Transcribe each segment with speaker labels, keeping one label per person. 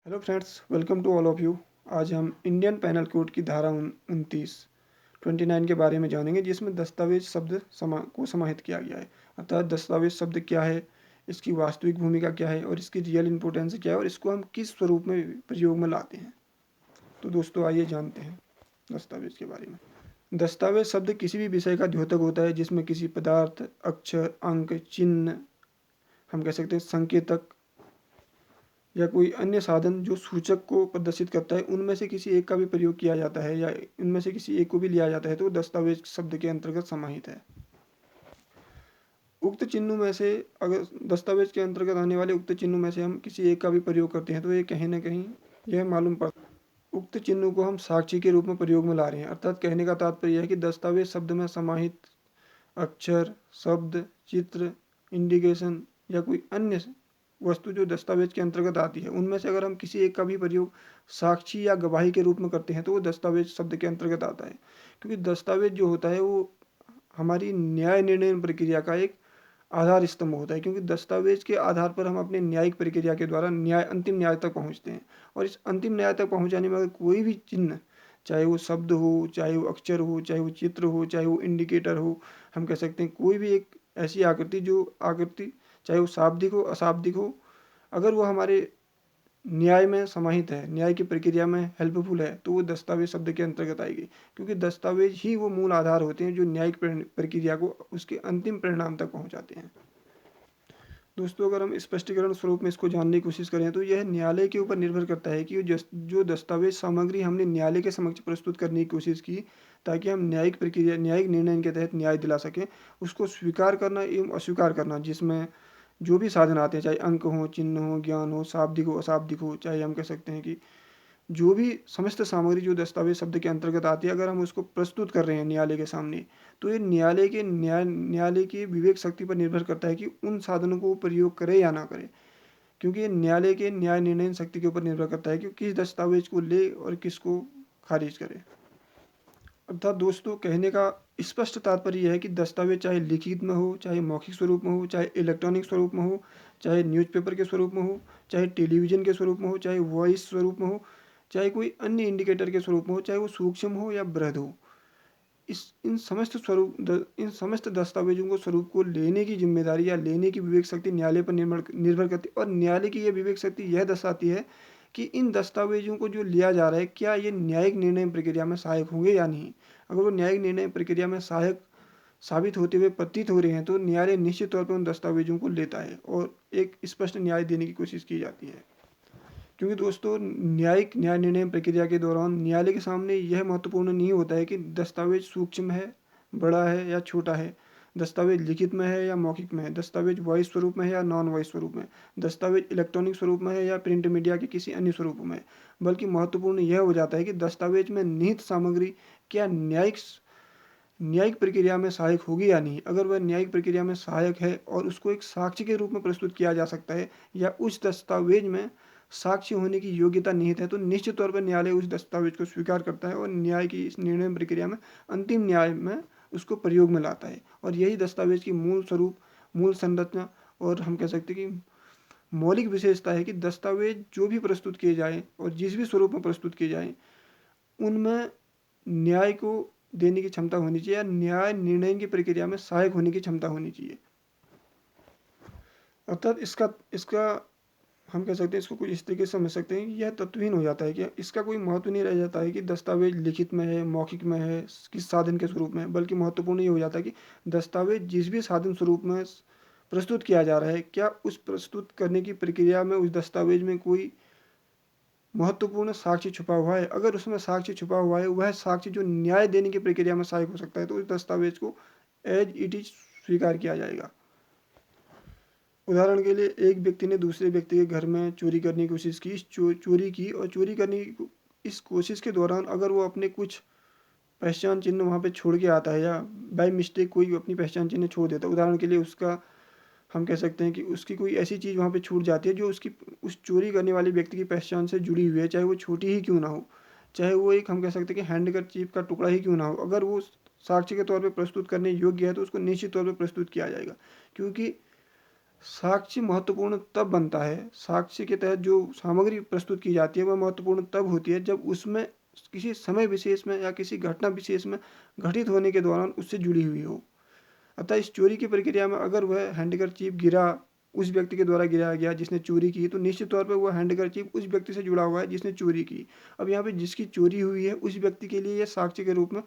Speaker 1: Hello friends, welcome to all of you. आज हम Indian panel code की धारा 29 के बारे में जानेंगे, जिसमें दस्तावेज शब्द को समाहित किया गया है। अर्थात दस्तावेज शब्द क्या है, इसकी वास्तविक भूमिका क्या है और इसकी रियल इंपॉर्टेंस क्या है और इसको हम किस स्वरूप में प्रयोग में लाते हैं। तो दोस्तों आइए जानते हैं दस्तावेज के बारे में। दस्तावेज शब्द किसी भी विषय का द्योतक होता है, जिसमें किसी पदार्थ, अक्षर, अंक, चिन्ह, हम कह सकते हैं संकेतक या कोई अन्य साधन जो सूचक को प्रदर्शित करता है, उनमें से किसी एक का भी प्रयोग किया जाता है या इनमें से किसी एक को भी लिया जाता है, तो वो दस्तावेज शब्द के अंतर्गत समाहित है। उक्त चिन्हों में से, अगर दस्तावेज के अंतर्गत आने वाले उक्त चिन्हों में से हम किसी एक का भी प्रयोग करते हैं, तो ये कहीं ना कहीं यह मालूम पड़ता है उक्त चिन्हों को हम साक्षी के रूप में प्रयोग में ला रहे हैं। अर्थात कहने का तात्पर्य यह है कि दस्तावेज शब्द में समाहित अक्षर, शब्द, चित्र, इंडिकेशन या कोई अन्य वस्तु जो दस्तावेज के अंतर्गत आती है, उनमें से अगर हम किसी एक का भी प्रयोग साक्षी या गवाही के रूप में करते हैं, तो वो दस्तावेज शब्द के अंतर्गत आता है। क्योंकि दस्तावेज जो होता है वो हमारी न्याय निर्णय प्रक्रिया का एक आधार स्तंभ होता है, क्योंकि दस्तावेज के आधार पर हम अपने न्यायिक प्रक्रिया के द्वारा अंतिम न्याय तक पहुंचते हैं। और इस अंतिम न्याय तक पहुंचाने में अगर कोई भी चिन्ह, चाहे वो शब्द हो, चाहे वो अक्षर हो, चाहे वो चित्र हो, चाहे वो इंडिकेटर हो, हम कह सकते हैं कोई भी एक ऐसी आकृति जो आकृति, चाहे वो शाब्दिक हो अशाब्दिक हो, अगर वो हमारे न्याय में समाहित है, न्याय की प्रक्रिया में हेल्पफुल है, तो वो दस्तावेज शब्द के अंतर्गत आएगी। क्योंकि दस्तावेज ही वो मूल आधार होते हैं जो न्यायिक प्रक्रिया को उसके अंतिम परिणाम तक पहुंचाते हैं। दोस्तों, अगर हम स्पष्टीकरण स्वरूप में इसको जानने की कोशिश करें, तो यह न्यायालय के ऊपर निर्भर करता है कि जो दस्तावेज सामग्री हमने न्यायालय के समक्ष प्रस्तुत करने की कोशिश की, ताकि हम न्यायिक प्रक्रिया, न्यायिक निर्णय के तहत न्याय दिला सकें, उसको स्वीकार करना एवं अस्वीकार करना, जिसमें जो भी साधन आते हैं, चाहे अंक हो, चिन्ह हो, ज्ञान हो, शाब्दिक हो अशाब्दिक हो, चाहे हम कह सकते हैं कि जो भी समस्त सामग्री जो दस्तावेज शब्द के अंतर्गत आती है, अगर हम उसको प्रस्तुत कर रहे हैं न्यायालय के सामने, तो ये न्यायालय की विवेक शक्ति पर निर्भर करता है कि उन साधनों को प्रयोग करे या ना करे। क्योंकि ये न्यायालय के न्याय निर्णय शक्ति के ऊपर निर्भर करता है कि किस दस्तावेज को ले और किसको खारिज करे। अर्थात दोस्तों, कहने का स्पष्ट तात्पर्य यह है कि दस्तावेज चाहे लिखित में हो, चाहे मौखिक स्वरूप में हो, चाहे इलेक्ट्रॉनिक स्वरूप में हो, चाहे न्यूज़पेपर के स्वरूप में हो, चाहे टेलीविजन के स्वरूप में हो, चाहे वॉइस स्वरूप में हो, चाहे कोई अन्य इंडिकेटर के स्वरूप में हो, चाहे वो सूक्ष्म हो या बृहद हो, इस इन समस्त दस्तावेजों को स्वरूप को लेने की जिम्मेदारी या लेने की विवेक शक्ति न्यायालय पर निर्भर निर्भर करती है। और न्यायालय की यह विवेक शक्ति यह दर्शाती है कि इन दस्तावेजों को जो लिया जा रहा है, क्या ये न्यायिक निर्णय प्रक्रिया में सहायक होंगे या नहीं। अगर वो न्यायिक निर्णय प्रक्रिया में सहायक साबित होते हुए प्रतीत हो रहे हैं, तो न्यायालय निश्चित तौर पर उन दस्तावेजों को लेता है और एक स्पष्ट न्याय देने की कोशिश की जाती है। क्योंकि दोस्तों, न्यायिक न्याय निर्णय प्रक्रिया के दौरान न्यायालय के सामने यह महत्वपूर्ण नहीं होता है कि दस्तावेज सूक्ष्म है, बड़ा है या छोटा है, दस्तावेज लिखित में है या मौखिक में है, दस्तावेज वॉइस स्वरूप में है या नॉन वॉइस स्वरूप में, दस्तावेज इलेक्ट्रॉनिक स्वरूप में है या प्रिंट मीडिया के किसी अन्य स्वरूप में है। बल्कि महत्वपूर्ण यह हो जाता है कि दस्तावेज में निहित सामग्री क्या न्यायिक प्रक्रिया में सहायक होगी या नहीं। अगर वह न्यायिक प्रक्रिया में सहायक है और उसको एक साक्ष्य के रूप में प्रस्तुत किया जा सकता है, या उस दस्तावेज में साक्ष्य होने की योग्यता निहित है, तो निश्चित तौर पर न्यायालय उस दस्तावेज को स्वीकार करता है और न्याय की इस निर्णय प्रक्रिया में, अंतिम न्याय में उसको प्रयोग में लाता है। और यही दस्तावेज की मूल स्वरूप, मूल संरचना और हम कह सकते हैं कि मौलिक विशेषता है कि दस्तावेज जो भी प्रस्तुत किए जाए और जिस भी स्वरूप में प्रस्तुत किए जाए, उनमें न्याय को देने की क्षमता होनी चाहिए या न्याय निर्णय की प्रक्रिया में सहायक होने की क्षमता होनी चाहिए। अर्थात इसका इसका हम कह सकते हैं, इसको कुछ इस तरीके से समझ सकते हैं कि यह तत्वहीन हो जाता है कि इसका कोई महत्व नहीं रह जाता है कि दस्तावेज लिखित में है, मौखिक में है, किस साधन के स्वरूप में है। बल्कि महत्वपूर्ण ये हो जाता है कि दस्तावेज जिस भी साधन स्वरूप में प्रस्तुत किया जा रहा है, क्या उस प्रस्तुत करने की प्रक्रिया में उस दस्तावेज में कोई महत्वपूर्ण साक्ष्य छुपा हुआ है। अगर उसमें साक्ष्य छुपा हुआ है, वह साक्ष्य जो न्याय देने की प्रक्रिया में सहायक हो सकता है, तो उस दस्तावेज को एज इट इज स्वीकार किया जाएगा। उदाहरण के लिए, एक व्यक्ति ने दूसरे व्यक्ति के घर में चोरी करने की कोशिश की, चोरी की, और चोरी करने की इस कोशिश के दौरान अगर वो अपने कुछ पहचान चिन्ह वहाँ पे छोड़ के आता है, या बाई मिस्टेक कोई अपनी पहचान चिन्ह छोड़ देता है, उदाहरण के लिए उसका, हम कह सकते हैं कि उसकी कोई ऐसी चीज़ वहाँ पे छूट जाती है जो उसकी, उस चोरी करने वाले व्यक्ति की पहचान से जुड़ी हुई है, चाहे वो छोटी ही क्यों ना हो, चाहे वो एक, हम कह सकते हैं कि हैंडकरचीफ का टुकड़ा ही क्यों ना हो, अगर वो साक्ष्य के तौर पे प्रस्तुत करने योग्य है, तो उसको निश्चित तौर पे प्रस्तुत किया जाएगा। क्योंकि साक्ष्य महत्वपूर्ण तब बनता है, साक्ष्य के तहत जो सामग्री प्रस्तुत की जाती है वह महत्वपूर्ण तब होती है जब उसमें किसी समय विशेष में या किसी घटना विशेष में घटित होने के दौरान उससे जुड़ी हुई हो। अतः इस चोरी की प्रक्रिया में अगर वह हैंडकरचीफ गिरा, उस व्यक्ति के द्वारा गिराया गया जिसने चोरी की, तो निश्चित तौर पर वह हैंडकरचीफ उस व्यक्ति से जुड़ा हुआ है जिसने चोरी की। अब यहाँ पे जिसकी चोरी हुई है उस व्यक्ति के लिए यह साक्ष्य के रूप में,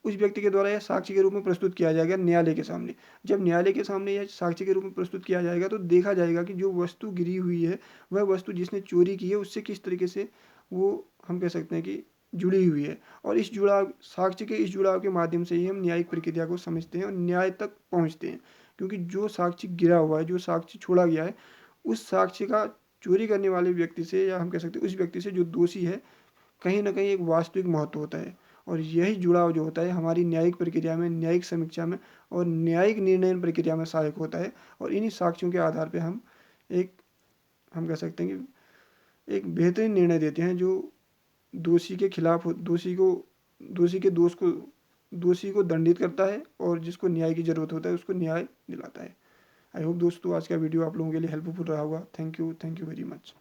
Speaker 1: उस व्यक्ति के द्वारा यह साक्ष्य के रूप में प्रस्तुत किया जाएगा न्यायालय के सामने। जब न्यायालय के सामने यह साक्ष्य के रूप में प्रस्तुत किया जाएगा तो देखा जाएगा कि जो वस्तु गिरी हुई है वह वस्तु जिसने चोरी की है उससे किस तरीके से वो, हम कह सकते हैं कि, जुड़ी हुई है। और इस जुड़ाव, साक्ष्य के इस जुड़ाव के माध्यम से ही हम न्यायिक प्रक्रिया को समझते हैं और न्याय तक पहुंचते हैं। क्योंकि जो साक्ष्य गिरा हुआ है, जो साक्ष्य छोड़ा गया है, उस साक्ष्य का चोरी करने वाले व्यक्ति से, या हम कह सकते हैं उस व्यक्ति से जो दोषी है, कहीं न कहीं एक वास्तविक महत्व होता है। और यही जुड़ाव जो होता है हमारी न्यायिक प्रक्रिया में, न्यायिक समीक्षा में और न्यायिक निर्णय प्रक्रिया में सहायक होता है। और इन्हीं साक्ष्यों के आधार पे हम एक, हम कह सकते हैं कि एक बेहतरीन निर्णय देते हैं जो दोषी के खिलाफ दोषी को, दोषी के दोष को, दोषी को दंडित करता है और जिसको न्याय की ज़रूरत होता है उसको न्याय दिलाता है। आई होप दोस्तों आज का वीडियो आप लोगों के लिए हेल्पफुल रहा होगा। Thank you very much.